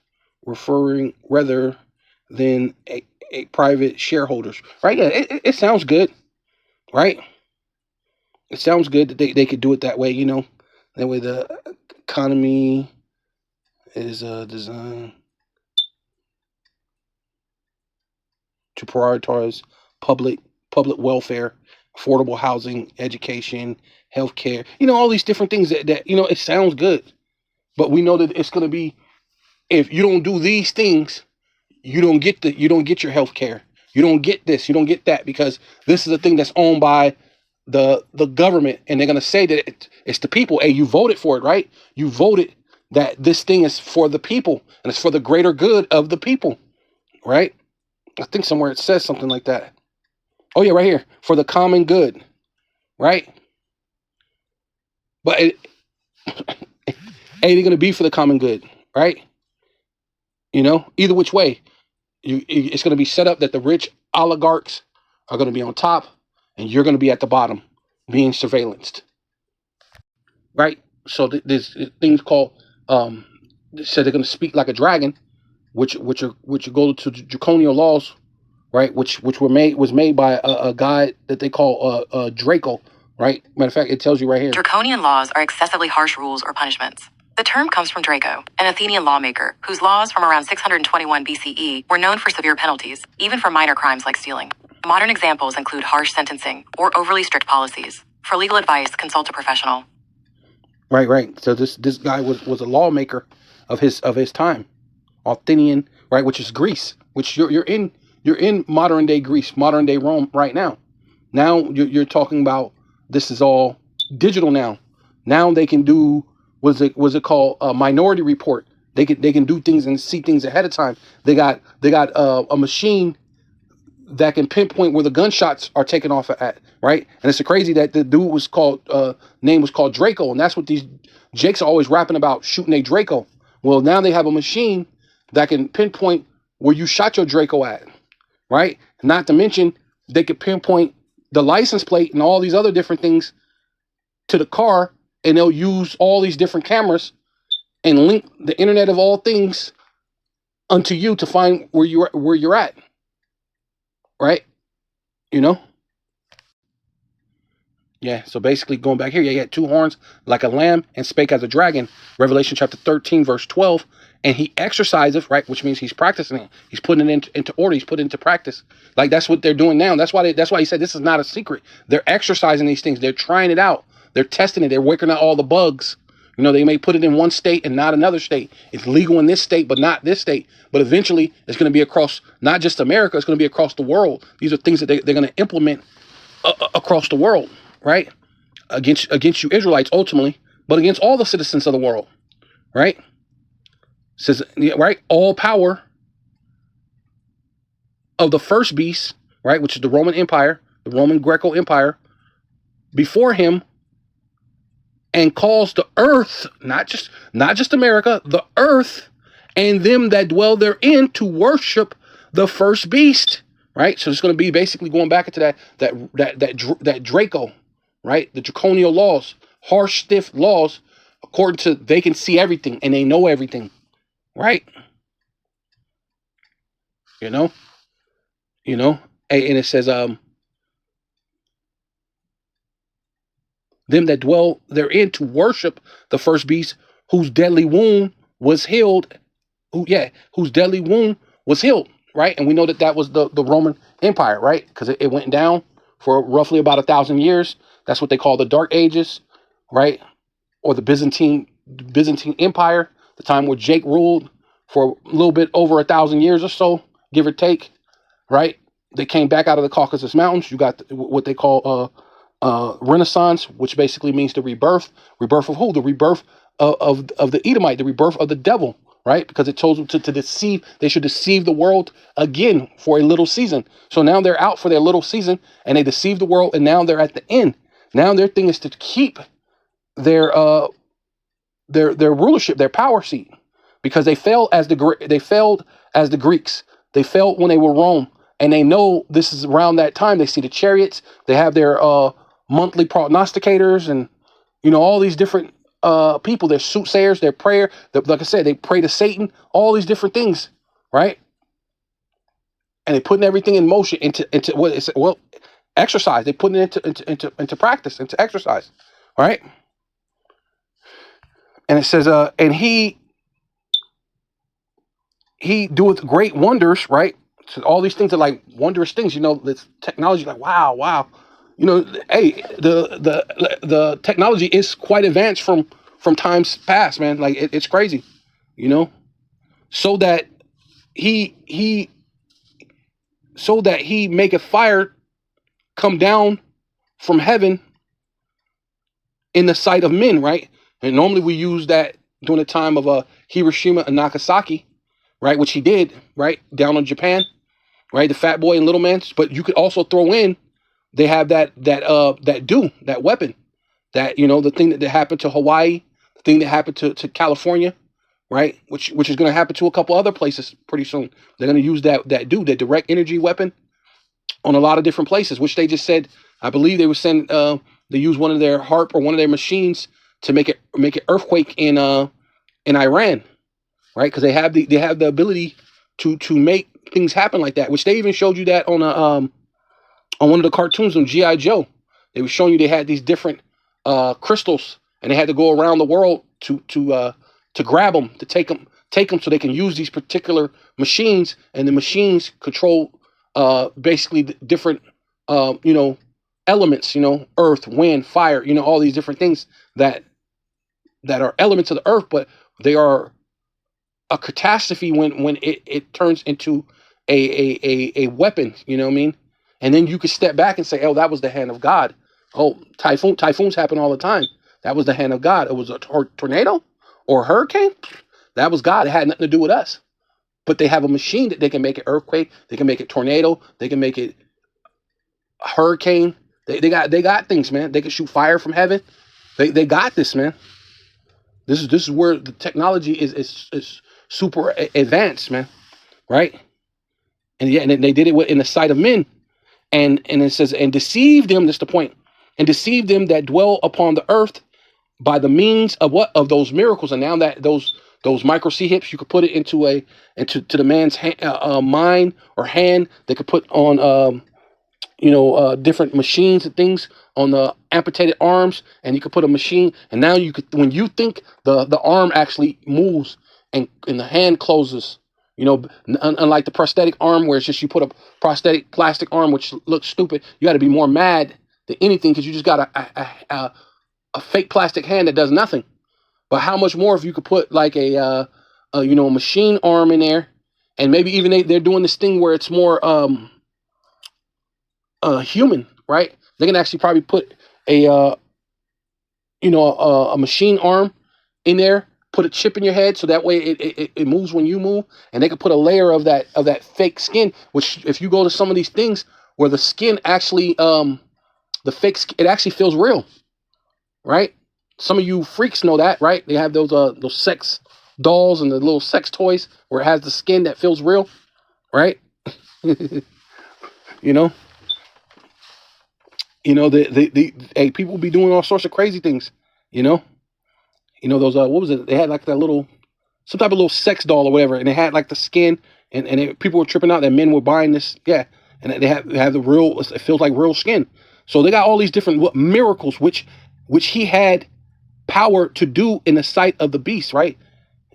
referring rather than a private shareholders, right? Yeah, it sounds good, right? It sounds good that they could do it that way, you know. That way the economy is designed to prioritize public welfare, affordable housing, education, healthcare, you know, all these different things that you know, it sounds good, but we know that it's going to be, if you don't do these things, you don't get your health care. You don't get this. You don't get that, because this is a thing that's owned by the government, and they're gonna say that it's the people. Hey, you voted for it, right? You voted that this thing is for the people and it's for the greater good of the people, right? I think somewhere it says something like that. Oh yeah, right here, for the common good, right? But they're gonna be for the common good, right? You know, either which way. It's going to be set up that the rich oligarchs are going to be on top and you're going to be at the bottom being surveillanced, right? So there's things called said they're going to speak like a dragon, which go to draconian laws, right? Which was made by a guy that they call Draco, right? Matter of fact, it tells you right here. Draconian laws are excessively harsh rules or punishments. The term comes from Draco, an Athenian lawmaker whose laws from around 621 BCE were known for severe penalties, even for minor crimes like stealing. Modern examples include harsh sentencing or overly strict policies. For legal advice, consult a professional. Right. So this guy was a lawmaker of his time, Athenian, right, which is Greece, which you're in modern day Greece, modern day Rome right now. Now you're talking about, this is all digital now. Now they can do, was it called a Minority Report? They can do things and see things ahead of time. They got a machine that can pinpoint where the gunshots are taken off at, right? And it's crazy that the dude was called name was called Draco, and that's what these Jakes are always rapping about, shooting a Draco. Well, now they have a machine that can pinpoint where you shot your Draco at, right? Not to mention they could pinpoint the license plate and all these other different things to the car and they'll use all these different cameras and link the internet of all things unto you to find where you're at, right? You know. Yeah, so basically going back here, yeah, he had 2 horns like a lamb and spake as a dragon. Revelation chapter 13, verse 12. And he exercises, right, which means he's practicing it. He's putting it into order. He's putting it into practice. Like that's what they're doing now. That's why he said this is not a secret. They're exercising these things. They're trying it out. They're testing it. They're working out all the bugs. You know, they may put it in one state and not another state. It's legal in this state, but not this state. But eventually, it's going to be across not just America. It's going to be across the world. These are things that they're going to implement across the world. Right? Against you Israelites ultimately, but against all the citizens of the world. Right? It says, right, all power of the first beast, right, which is the Roman Empire, the Roman Greco Empire, before him, and calls the earth, not just America, the earth, and them that dwell therein to worship the first beast. Right? So it's going to be basically going back into that Draco. Right? The draconian laws, harsh, stiff laws, according to they can see everything and they know everything. Right? You know? And it says, them that dwell therein to worship the first beast whose deadly wound was healed. Whose deadly wound was healed. Right? And we know that was the Roman Empire, right? Because it went down for roughly about 1,000 years. That's what they call the Dark Ages, right? Or the Byzantine Empire, the time where Jake ruled for a little bit over 1,000 years or so, give or take, right? They came back out of the Caucasus Mountains. You got what they call Renaissance, which basically means the rebirth. Rebirth of who? The rebirth of the Edomite, the rebirth of the devil, right? Because it told them to deceive. They should deceive the world again for a little season. So now they're out for their little season, and they deceived the world, and now they're at the end. Now their thing is to keep their rulership, their power seat, because they failed as the Greeks. They failed when they were Rome, and they know this is around that time. They see the chariots. They have their monthly prognosticators, and all these different people. They're soothsayers. They're prayer. Like I said, they pray to Satan. All these different things, right? And they're putting everything in motion into what is it? Well, exercise. They put it into practice, into exercise, right? And it says, and he doeth great wonders, right? So all these things are like wondrous things. This technology, like wow. Hey, the technology is quite advanced from times past, man. Like it's crazy, So that he maketh fire come down from heaven in the sight of men, right? And normally we use that during the time of Hiroshima and Nagasaki, right? Which he did, right? Down in Japan, right? The Fat Boy and Little Man. But you could also throw in, they have that weapon, that, the thing that happened to Hawaii, the thing that happened to California, right? Which is going to happen to a couple other places pretty soon. They're going to use that direct energy weapon on a lot of different places, which they just said, I believe they were saying they use one of their HARP or one of their machines to make an earthquake in Iran, right? Because they have the ability to make things happen like that, which they even showed you that on one of the cartoons on G.I. Joe. They were showing you they had these different crystals, and they had to go around the world to grab them, to take them so they can use these particular machines, and the machines control basically the different elements, earth, wind, fire, all these different things that are elements of the earth, but they are a catastrophe when it turns into a weapon, you know what I mean? And then you could step back and say, oh, that was the hand of God. Oh, typhoons happen all the time. That was the hand of God. It was a tornado or a hurricane. That was God. It had nothing to do with us. But they have a machine that they can make an earthquake. They can make it tornado. They can make it a hurricane. They got things, man. They can shoot fire from heaven. They got this, man. This is where the technology is super advanced, man. Right? And yeah, and they did it in the sight of men. And it says, and deceive them, that's the point, and deceive them that dwell upon the earth, by the means of what of those miracles, and now that those micro C hips, you could put it into the man's mind or hand. They could put on different machines and things on the amputated arms, and you could put a machine, and now you could, when you think, the arm actually moves and the hand closes. Unlike the prosthetic arm, where it's just you put a prosthetic plastic arm, which looks stupid. You got to be more mad than anything because you just got a fake plastic hand that does nothing. But how much more if you could put like a machine arm in there, and maybe even they're doing this thing where it's more human, right? They can actually probably put a machine arm in there, put a chip in your head so that way it moves when you move, and they can put a layer of that fake skin, which if you go to some of these things where the skin actually the fake skin, it actually feels real, right? Some of you freaks know that, right? They have those sex dolls and the little sex toys where it has the skin that feels real, right? The people be doing all sorts of crazy things, those what was it? They had like that some type of little sex doll or whatever, and they had like the skin, and people were tripping out that men were buying this, and they have the real. It feels like real skin. So they got all these different miracles, which he had power to do in the sight of the beast, right?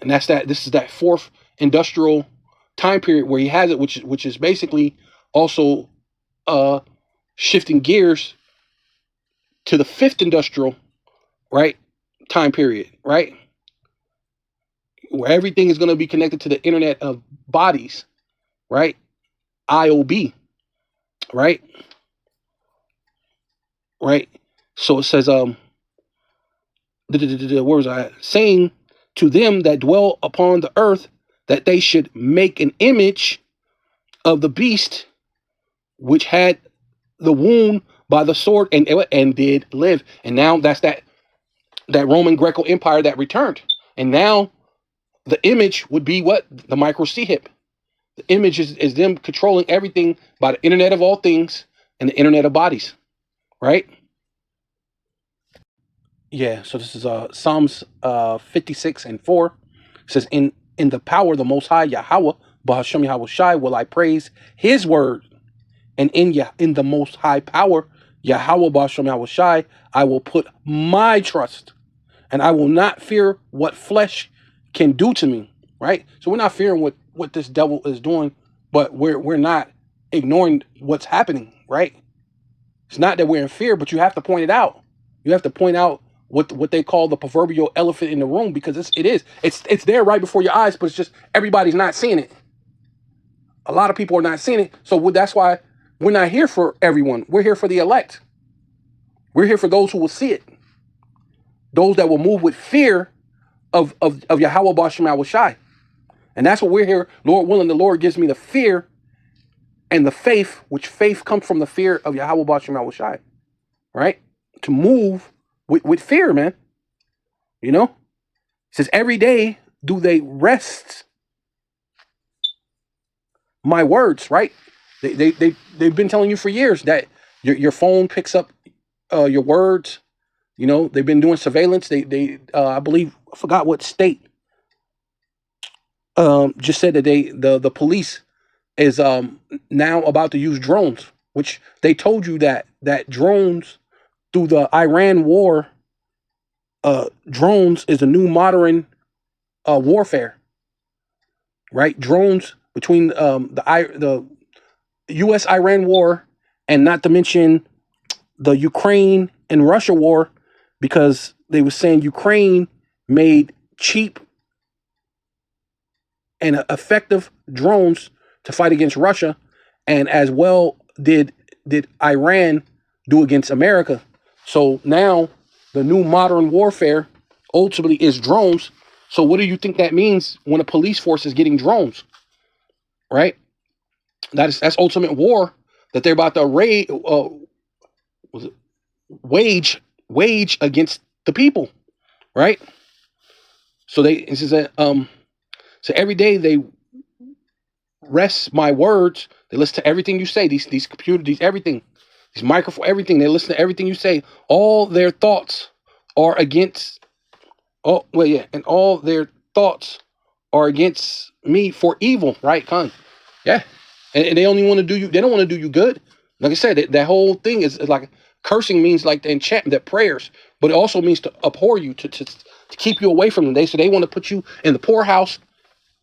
And this is that fourth industrial time period where he has it, which is basically also shifting gears to the fifth industrial, right, time period, right, where everything is going to be connected to the internet of bodies, right, IOB, right. So it says, where was I at? Saying to them that dwell upon the earth that they should make an image of the beast which had the wound by the sword and did live. And now that's that Roman Greco Empire that returned. And now the image would be what? The micro C hip. The image is them controlling everything by the internet of all things and the internet of bodies. Right? Yeah, so this is Psalms 56:4. It says, in the power of the Most High Yahweh, Bahashem Yahweh Shai, will I praise his word. And in the Most High power, Yahweh Bahashem Yahweh Shai, I will put my trust. And I will not fear what flesh can do to me. Right? So we're not fearing what this devil is doing, but we're not ignoring what's happening, right? It's not that we're in fear, but you have to point it out. You have to point out what they call the proverbial elephant in the room, because it's there right before your eyes, but it's just everybody's not seeing it. A lot of people are not seeing it, so that's why we're not here for everyone. We're here for the elect. We're here for those who will see it, those that will move with fear of Yahweh Bashem Yahweh Shai. And that's what we're here. Lord willing, the Lord gives me the fear and the faith, which faith comes from the fear of Yahweh Bashem Yahweh Shai, right? To move with fear, man. It says, every day do they rest my words, right? They've been telling you for years that your phone picks up your words. They've been doing surveillance. I believe, I forgot what state, just said that the police is now about to use drones, which they told you that drones through the Iran war, drones is a new modern warfare, right? Drones between the U.S.-Iran war, and not to mention the Ukraine and Russia war, because they were saying Ukraine made cheap and effective drones to fight against Russia, and as well did Iran do against America. So now the new modern warfare ultimately is drones. So what do you think that means when a police force is getting drones? Right? That's ultimate war that they're about to wage against the people, right? So so every day they rest my words. They listen to everything you say. These computers, everything, these microphones, everything. They listen to everything you say. All their thoughts are against, oh, well, yeah, and all their thoughts are against me for evil, right, Con? Yeah. And they only want to do you, they don't want to do you good. Like I said, that whole thing is like, cursing means like the enchantment, that prayers, but it also means to abhor you, to keep you away from them. They want to put you in the poorhouse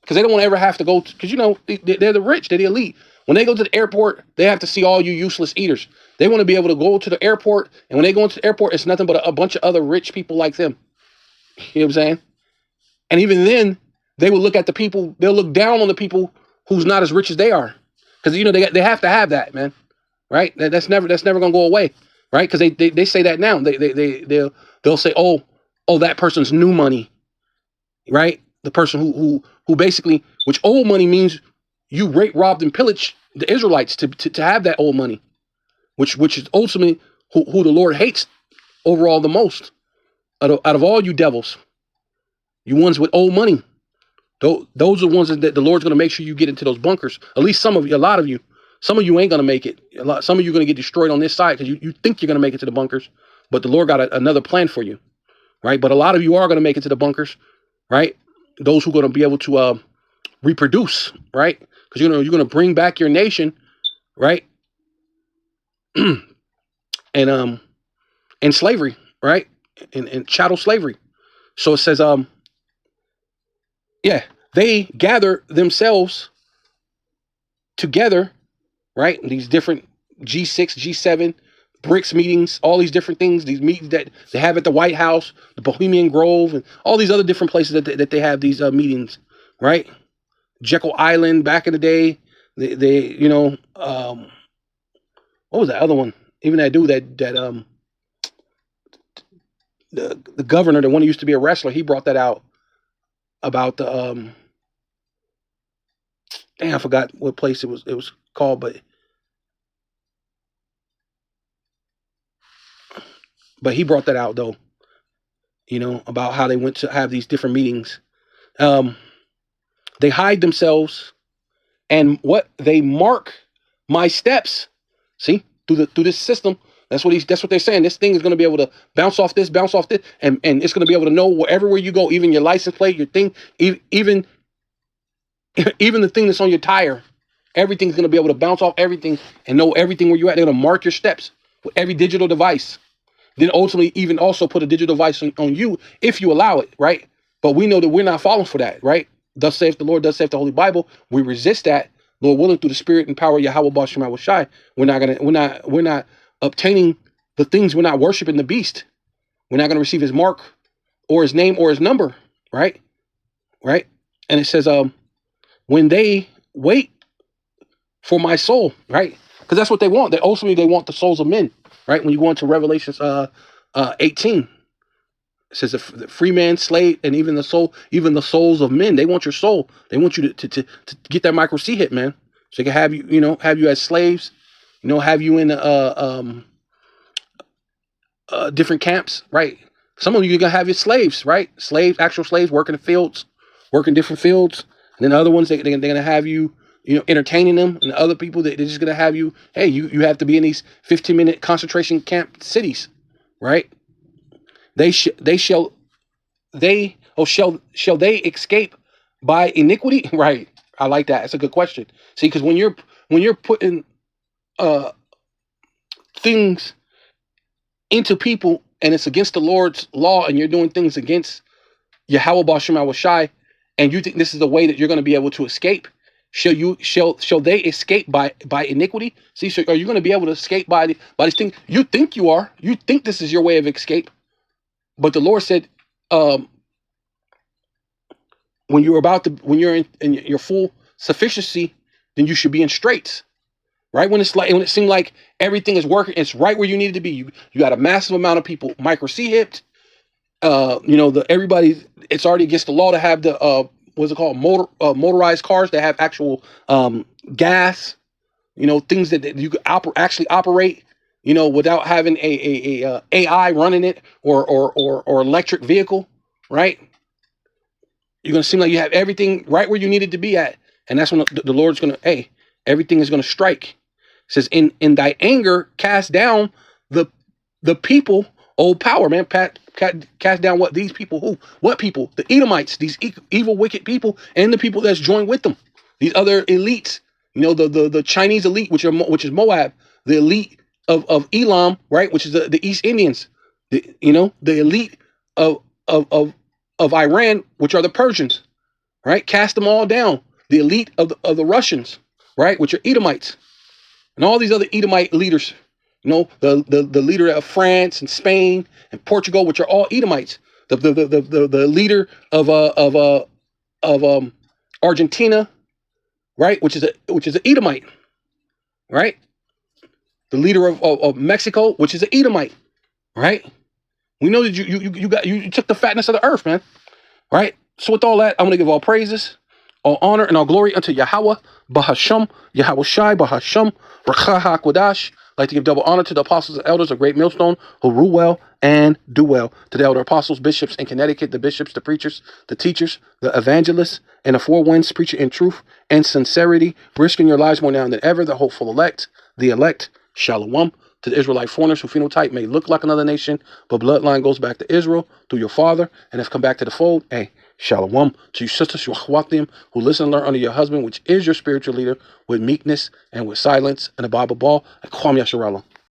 because they don't want to ever have to go, because, you know, they're the rich, they're the elite. When they go to the airport, they have to see all you useless eaters. They want to be able to go to the airport, and when they go into the airport, it's nothing but a bunch of other rich people like them. You know what I'm saying? And even then, they will look at the people, they'll look down on the people who's not as rich as they are. Because, you know, they have to have that, man. Right? That's never gonna go away. Right? Because they say that now. They'll say, oh, that person's new money. Right? The person who basically, which old money means you raped, robbed, and pillaged the Israelites to have that old money, which is ultimately who the Lord hates overall the most out of all you devils, you ones with old money. Those are the ones that the Lord's going to make sure you get into those bunkers. At least some of you, a lot of you. Some of you ain't going to make it. Some of you are going to get destroyed on this side because you think you're going to make it to the bunkers, but the Lord got another plan for you, right? But a lot of you are going to make it to the bunkers, right? Those who are going to be able to reproduce, right? Because you're going to bring back your nation, right? and slavery, right? And chattel slavery. So it says, yeah, they gather themselves together, right? These different G6, G7, BRICS meetings, all these different things, these meetings that they have at the White House, the Bohemian Grove, and all these other different places that they have these meetings, right? Jekyll Island back in the day, they you know, what was that other one? Even that dude that the governor, the one who used to be a wrestler, he brought that out about the I forgot what place it was called, but he brought that out though, you know, about how they went to have these different meetings. They hide themselves, and what they mark my steps. See, through this system. That's what they're saying. This thing is going to be able to bounce off this, and it's going to be able to know everywhere you go, even your license plate, your thing, even the thing that's on your tire. Everything's going to be able to bounce off everything and know everything where you're at. They're going to mark your steps with every digital device. Then ultimately even also put a digital device on you if you allow it, right? But we know that we're not falling for that, right? Thus saith the Lord, thus saith the Holy Bible. We resist that, Lord willing, through the Spirit and power of Yahweh Bashim Shai. We're not obtaining the things. We're not worshiping the beast. We're not going to receive his mark or his name or his number, right? Right? And it says, when they wait for my soul, right? Because that's what they want. They want the souls of men, right? When you go into Revelations 18, it says the free man, slave, and even the souls of men. They want your soul. They want you to get that micro C hit, man. So they can have you, have you as slaves, have you in different camps, right? Some of you are gonna have your slaves, right? Slaves, actual slaves, working in fields, working different fields. And then the other ones, they're gonna have you, entertaining them. And the other people, they're just gonna have you. Hey, you have to be in these 15-minute concentration camp cities, right? Shall they escape by iniquity? Right. I like that. It's a good question. See, because when you're putting things into people and it's against the Lord's law and you're doing things against Yahweh Bashim Shai, and you think this is the way that you're going to be able to escape, shall they escape by iniquity? See, so are you going to be able to escape by this thing? You think you are. You think this is your way of escape. But the Lord said, when you're in your full sufficiency, then you should be in straits, right? When it seemed like everything is working, it's right where you need it to be. You got a massive amount of people micro C hipped. Everybody, it's already against the law to have the what's it called, motorized cars that have actual gas, things that you could actually operate. Without having a AI running it or electric vehicle, right? You're gonna seem like you have everything right where you need it to be at, and that's when the Lord's gonna, everything is gonna strike. It says, in thy anger cast down the people old power, man. Cast down what these people, what people? The Edomites, these evil, wicked people, and the people that's joined with them. These other elites, you know, the Chinese elite, which is Moab, the elite of Elam, right, which is the East Indians, the elite of Iran, which are the Persians, right? Cast them all down. The elite of the Russians, right, which are Edomites, and all these other Edomite leaders. You know, the leader of France and Spain and Portugal, which are all Edomites. The leader of Argentina, right, which is an Edomite, right? The leader of Mexico, which is an Edomite, right? We know that you took the fatness of the earth, man, right? So with all that, I'm gonna give all praises, all honor, and all glory unto Yahweh, Bahasham, Yahweh Shai, Bahasham, Rakha HaKodash. I'd like to give double honor to the apostles and elders of Great Millstone who rule well and do well. To the elder apostles, bishops in Connecticut, the bishops, the preachers, the teachers, the evangelists, and the four winds, preaching in truth and sincerity, risking your lives more now than ever, the hopeful elect, Shalom. To the Israelite foreigners who phenotype may look like another nation, but bloodline goes back to Israel through your father and has come back to the fold. Hey, Shalom. To you sisters who listen and learn under your husband, which is your spiritual leader, with meekness and with silence and a Bible ball. And Kwam Yasharallah.